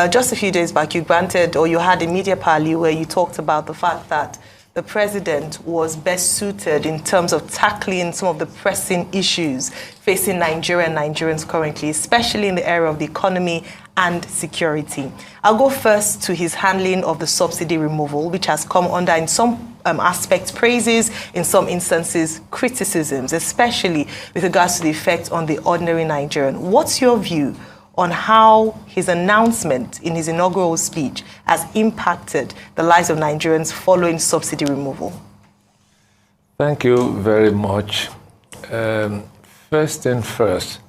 Just a few days back, you granted, or you had a media parley where you talked about the fact that the president was best suited in terms of tackling some of the pressing issues facing Nigeria and Nigerians currently, especially in the area of the economy and security. I'll go first to his handling of the subsidy removal, which has come under, in some aspects, praises, in some instances, criticisms, especially with regards to the effect on the ordinary Nigerian. What's your view on how his announcement in his inaugural speech has impacted the lives of Nigerians following subsidy removal? Thank you very much. First and first,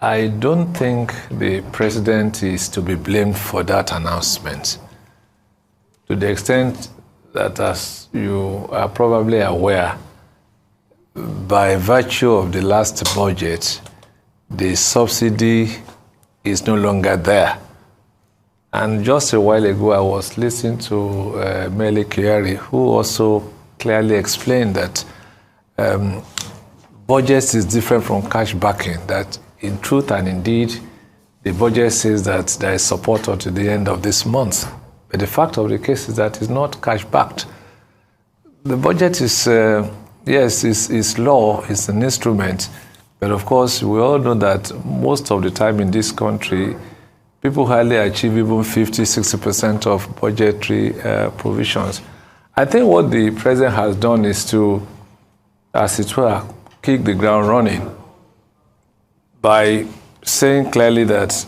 I don't think the president is to be blamed for that announcement. To the extent that, as you are probably aware, by virtue of the last budget, the subsidy is no longer there. And just a while ago, I was listening to Mele Kyari, who also clearly explained that budget is different from cash backing, that in truth and indeed, the budget says that there is support until the end of this month. But the fact of the case is that it's not cash backed. The budget is, yes, is law, it's an instrument. But of course, we all know that most of the time in this country, people hardly achieve even 50–60% of budgetary provisions. I think what the president has done is to, as it were, kick the ground running by saying clearly that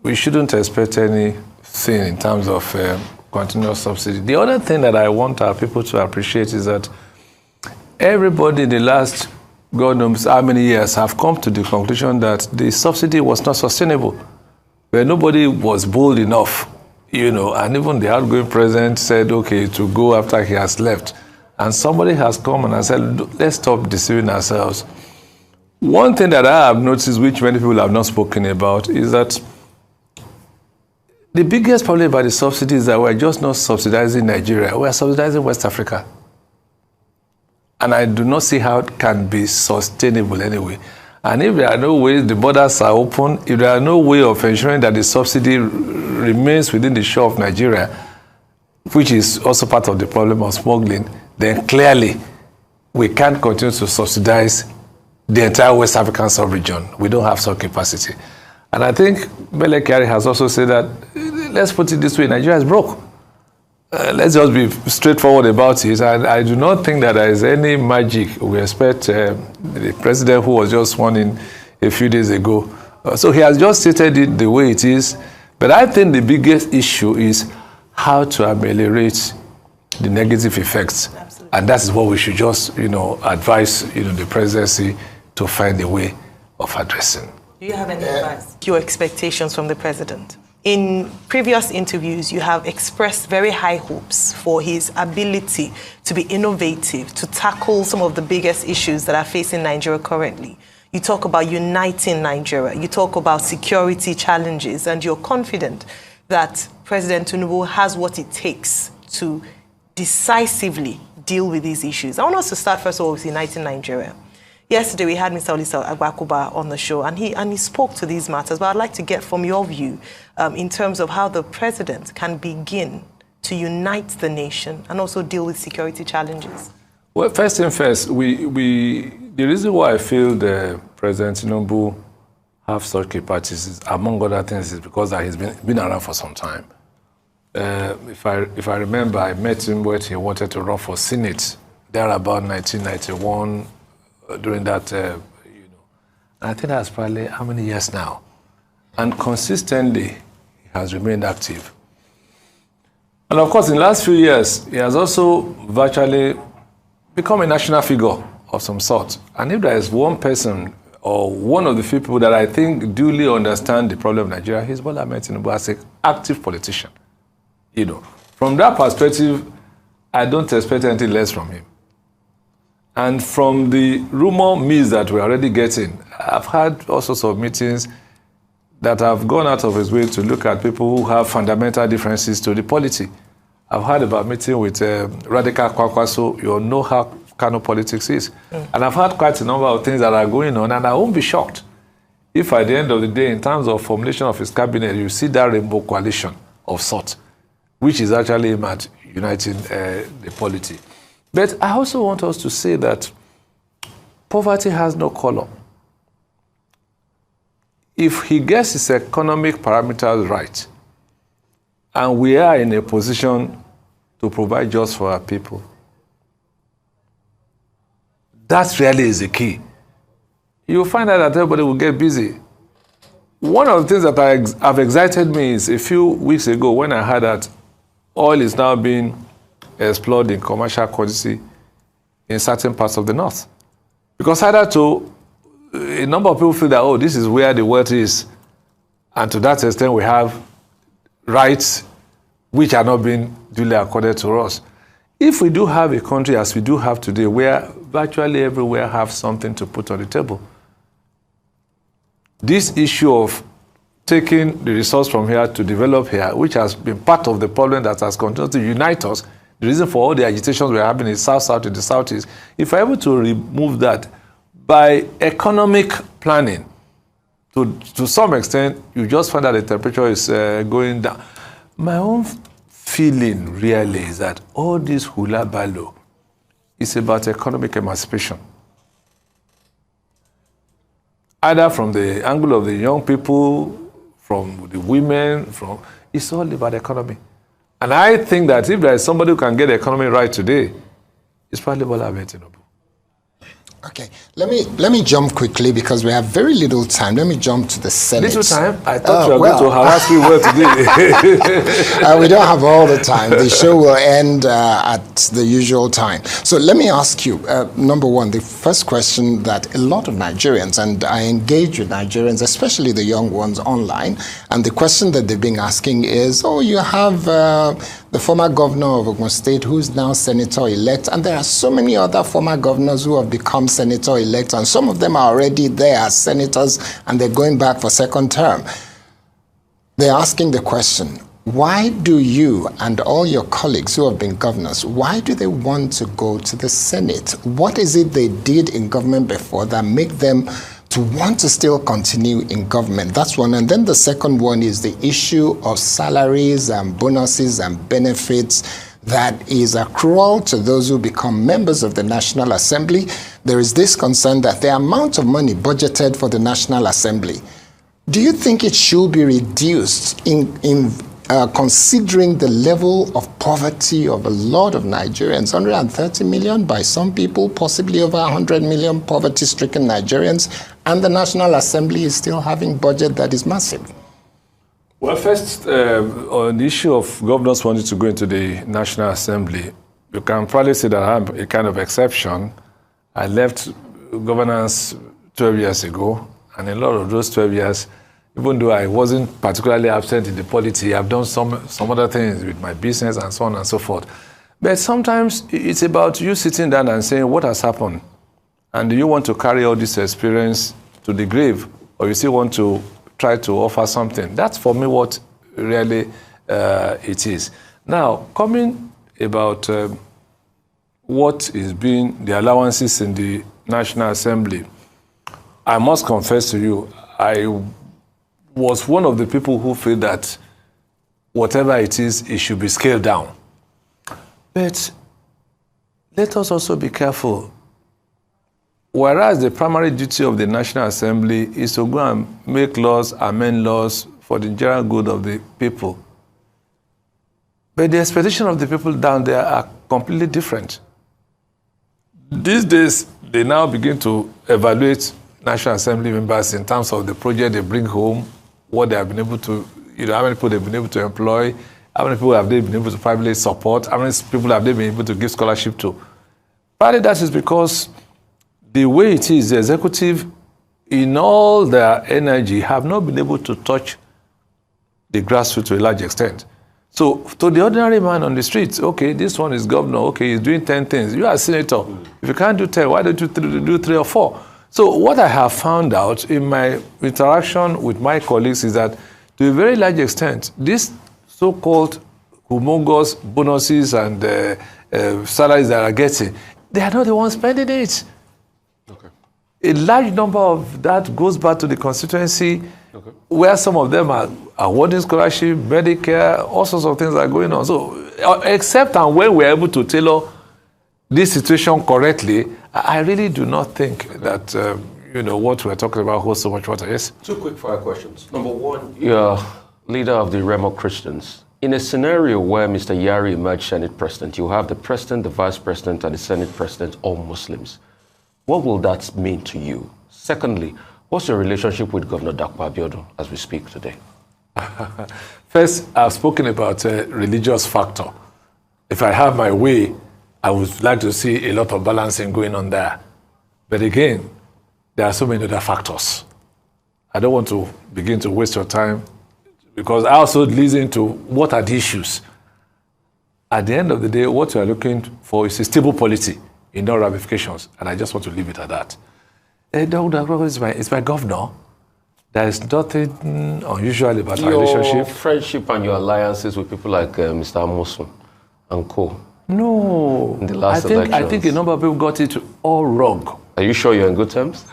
we shouldn't expect anything in terms of continuous subsidy. The other thing that I want our people to appreciate is that everybody in the last God knows how many years have come to the conclusion that the subsidy was not sustainable. But nobody was bold enough, and even the outgoing president said, okay, to go after he has left. And somebody has come and has said, let's stop deceiving ourselves. One thing that I have noticed, which many people have not spoken about, is that the biggest problem about the subsidy is that we're just not subsidizing Nigeria, we're subsidizing West Africa. And I do not see how it can be sustainable anyway. And if there are no ways, the borders are open, if there are no way of ensuring that the subsidy remains within the shore of Nigeria, which is also part of the problem of smuggling, then clearly we can't continue to subsidize the entire West African sub-region. We don't have such capacity. And I think Mele Kyari has also said that, let's put it this way, Nigeria is broke. Let's just be straightforward about it. I do not think that there is any magic. We expect the president who was just sworn in a few days ago. So he has just stated it the way it is. But I think the biggest issue is how to ameliorate the negative effects. Absolutely. And that is what we should just, advise, the presidency to find a way of addressing. Do you have any advice? Your expectations from the president? In previous interviews, you have expressed very high hopes for his ability to be innovative, to tackle some of the biggest issues that are facing Nigeria currently. You talk about uniting Nigeria. You talk about security challenges, and you're confident that President Tinubu has what it takes to decisively deal with these issues. I want us to start first of all with uniting Nigeria. Yesterday, we had Mr. Olisa Agbakuba on the show, and he spoke to these matters. But I'd like to get from your view in terms of how the president can begin to unite the nation and also deal with security challenges. Well, first and first, the reason why I feel the President Tinubu have such capacities, among other things, is because that he's been around for some time. If I remember, I met him when he wanted to run for Senate, there about 1991. During that, and I think that's probably how many years now. And consistently, he has remained active. And of course, in the last few years, he has also virtually become a national figure of some sort. And if there is one person or one of the few people that I think duly understand the problem of Nigeria, he's Bola Ahmed Tinubu as an active politician. From that perspective, I don't expect anything less from him. And from the rumor mills that we're already getting, I've had all sorts of meetings that have gone out of his way to look at people who have fundamental differences to the polity. I've heard about meeting with Radical Kwakwaso. You all know how Kano politics is. And I've had quite a number of things that are going on, and I won't be shocked if at the end of the day, in terms of formulation of his cabinet, you see that rainbow coalition of sorts, which is actually aimed at uniting the polity. But I also want us to say that poverty has no color. If he gets his economic parameters right, and we are in a position to provide jobs for our people, that really is the key. You'll find out that everybody will get busy. One of the things that have excited me is a few weeks ago when I heard that oil is now being explored in commercial quantity in certain parts of the north. Because either a number of people feel that, oh, this is where the wealth is, and to that extent we have rights which are not being duly accorded to us. If we do have a country as we do have today, where virtually everywhere have something to put on the table, this issue of taking the resource from here to develop here, which has been part of the problem that has continued to unite us, the reason for all the agitations we're having in South-South to the Southeast, if we're able to remove that by economic planning, to some extent, you just find that the temperature is going down. My own feeling really is that all this hula baloo is about economic emancipation. Either from the angle of the young people, from the women, it's all about economy. And I think that if there is somebody who can get the economy right today, it's probably Bola Tinubu. Okay, let me jump quickly because we have very little time. Let me jump to the Senate. Little time? I thought you were going to harass me well today. We don't have all the time. The show will end at the usual time. So let me ask you, number one, the first question that a lot of Nigerians, and I engage with Nigerians, especially the young ones online, and the question that they've been asking is, oh, you have the former governor of Ogun State who's now senator-elect, and there are so many other former governors who have become senator-elect, and some of them are already there as senators, and they're going back for second term. They're asking the question, why do you and all your colleagues who have been governors, why do they want to go to the Senate? What is it they did in government before that make them to want to still continue in government? That's one. And then the second one is the issue of salaries and bonuses and benefits that is accrual to those who become members of the National Assembly. There is this concern that the amount of money budgeted for the National Assembly, do you think it should be reduced in considering the level of poverty of a lot of Nigerians, 130 million by some people, possibly over 100 million poverty-stricken Nigerians, and the National Assembly is still having budget that is massive? Well, first, on the issue of governors wanting to go into the National Assembly, you can probably say that I'm a kind of exception. I left governance 12 years ago, and a lot of those 12 years, even though I wasn't particularly absent in the polity, I've done some other things with my business and so on and so forth. But sometimes it's about you sitting down and saying, what has happened? And do you want to carry all this experience to the grave, or you still want to try to offer something? That's for me what really it is. Now, coming about what is being the allowances in the National Assembly, I must confess to you, I was one of the people who feel that whatever it is, it should be scaled down. But let us also be careful. Whereas the primary duty of the National Assembly is to go and make laws, amend laws for the general good of the people. But the expectation of the people down there are completely different. These days, they now begin to evaluate National Assembly members in terms of the project they bring home, what they have been able to, how many people they've been able to employ, how many people have they been able to privately support, how many people have they been able to give scholarship to. Partly that is because the way it is, the executive, in all their energy, have not been able to touch the grassroots to a large extent. So to the ordinary man on the streets, okay, this one is governor, okay, he's doing 10 things. You are a senator. If you can't do 10, why don't you do 3 or 4? So what I have found out in my interaction with my colleagues is that to a very large extent, these so-called humongous bonuses and salaries that are getting, they are not the ones spending it. Okay. A large number of that goes back to the constituency, where some of them are awarding scholarship, Medicare, all sorts of things are going on. So, except and when we're able to tailor this situation correctly, I really do not think that, what we're talking about holds so much water. Yes? 2 quick fire questions. Number one, you're leader of the Remo Christians. In a scenario where Mr. Yari emerged Senate president, you have the president, the vice president, and the Senate president all Muslims. What will that mean to you? Secondly, what's your relationship with Governor Dakwa Abiodun as we speak today? First, I've spoken about a religious factor. If I have my way, I would like to see a lot of balancing going on there. But again, there are so many other factors. I don't want to begin to waste your time because I also listen to what are the issues. At the end of the day, what you are looking for is a stable polity in all ramifications, and I just want to leave it at that. It's my governor. There is nothing unusual about our relationship. Your friendship and your alliances with people like Mr. Amosun and co. No, in the last I think a number of people got it all wrong. Are you sure you're in good terms?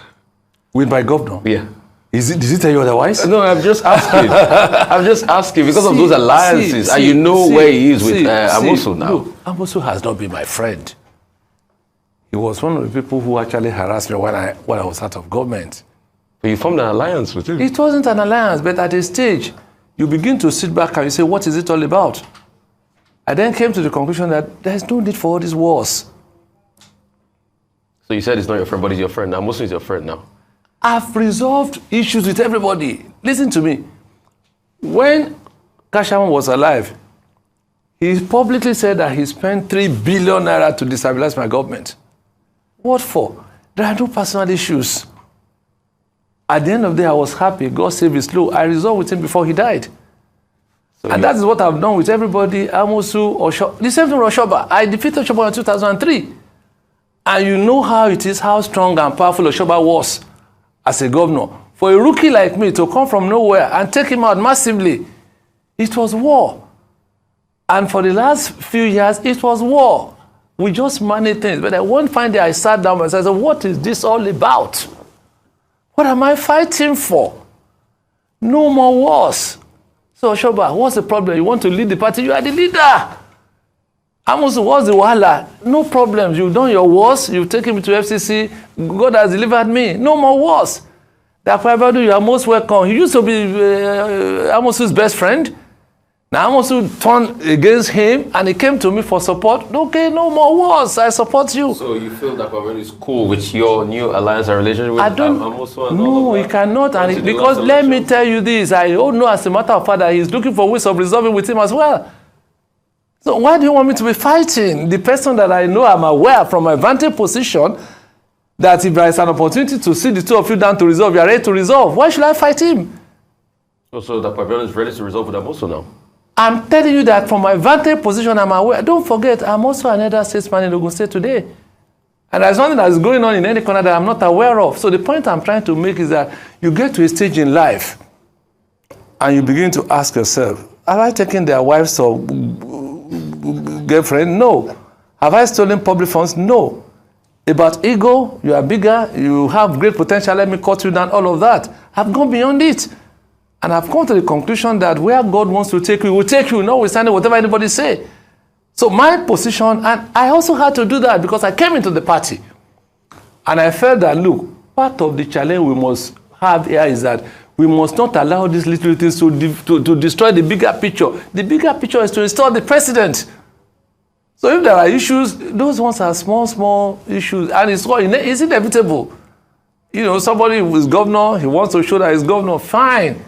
With my governor? Yeah. Did he tell you otherwise? No, I'm just asking. I'm just asking because of those alliances, and you know where he is with Amosu now. Look, Amosu has not been my friend. He was one of the people who actually harassed me when I was out of government. But you formed an alliance with him? It wasn't an alliance, but at a stage, you begin to sit back and you say, what is it all about? I then came to the conclusion that there's no need for all these wars. So you said it's not your friend, but he's your friend now. Amosu is your friend now. I've resolved issues with everybody. Listen to me. When Kashaman was alive, he publicly said that he spent 3 billion naira to destabilize my government. What for? There are no personal issues. At the end of the day, I was happy. God saved his soul. I resolved with him before he died. So and that is what I've done with everybody. Amosu, Oshoba. The same thing with Oshoba. I defeated Oshoba in 2003. And you know how it is, how strong and powerful Oshoba was as a governor. For a rookie like me to come from nowhere and take him out massively, it was war. And for the last few years, it was war. We just managed things. But one fine day I sat down and said, what is this all about? What am I fighting for? No more wars. So, Oshoba, what's the problem? You want to lead the party? You are the leader. Amosu, what's the wahala? No problems. You've done your wars. You've taken me to FCC. God has delivered me. No more wars. Therefore, you are most welcome. He used to be Amosu's best friend. Now Amosu turned against him and he came to me for support. Okay, no more wars. I support you. So you feel that Pavilion is cool with your new alliance and relationship with Amosu? No, he cannot. And because let me tell you this, I don't know as a matter of fact that he's looking for ways of resolving with him as well. So why do you want me to be fighting the person that I know I'm aware from my vantage position that if there is an opportunity to sit the two of you down to resolve, you are ready to resolve? Why should I fight him? So the Pavilion is ready to resolve with Amosu now? I'm telling you that from my vantage position, I'm aware. Don't forget, I'm also another statesman in Ogun State today. And there's nothing that's going on in any corner that I'm not aware of. So the point I'm trying to make is that you get to a stage in life and you begin to ask yourself, have I taken their wives or girlfriend? No. Have I stolen public funds? No. About ego, you are bigger, you have great potential, let me cut you down, all of that. I've gone beyond it. And I've come to the conclusion that where God wants to take you, He will take you, notwithstanding whatever anybody say. So my position, and I also had to do that because I came into the party. And I felt that, look, part of the challenge we must have here is that we must not allow these little things to destroy the bigger picture. The bigger picture is to install the president. So if there are issues, those ones are small issues. And it's inevitable. Somebody who is governor, he wants to show that he's governor, fine.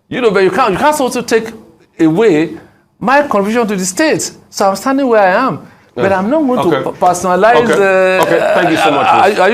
But you can't also take away my contribution to the state. So I'm standing where I am. But I'm not going to personalize. Okay, thank you so much. Are you